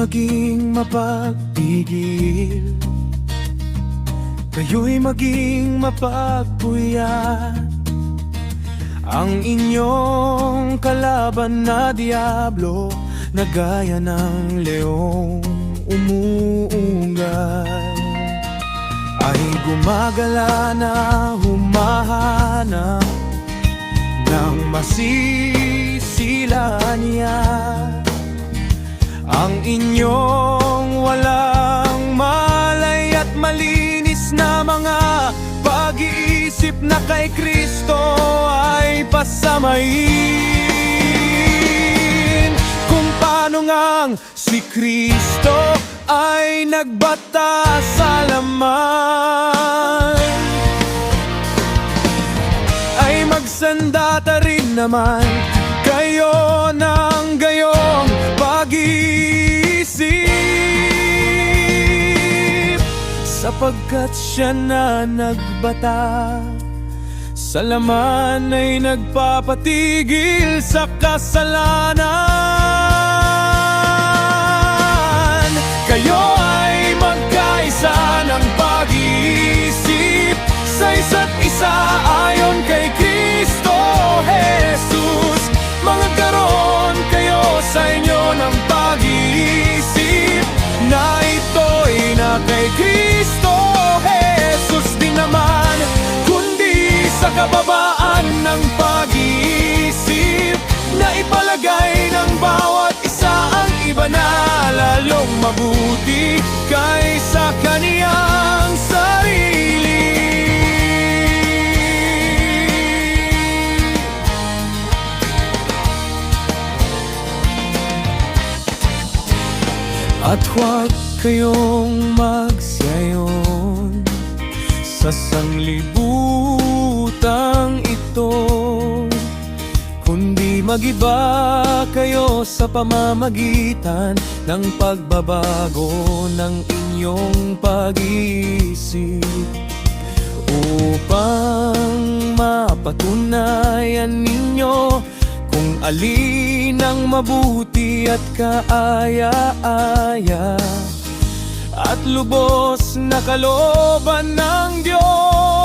maging mapagpigil, kayo'y maging mapagpuyat. Ang inyong kalaban na diablo, na gaya ng leong umuunggal, ay gumagala na humahanap ng masisilahan niya. Ang inyong walang malay at malinis na mga pag-iisip na kay Kristo ay pasamain. Kung paano ngang si Kristo ay nagbata sa laman, ay magsandata rin naman kayo ng gayong pag-iisip, sapagkat siya na nagbata sa laman ay nagpapatigil sa kasalanan. Kayo ay magkaisa ng pag-iisip sa isa't isa ayon kay Kristo Jesus. Magkaroon kayo sa inyo ng pag-iisip na ito'y na kay Kristo Jesus din naman, kundi sa kababaan ng pag-iisip na ipalagay ng bawat isa ang iba na lalong mabuti kaysa kaniyang sarili. At huwag kayong magsiayon sa sanglibutang ito, kundi magiba kayo sa pamamagitan ng pagbabago ng inyong pag-iisip, upang mapatunayan ninyo kung alin ang mabuti at kaaya-aya at lubos na kalooban ng Diyos.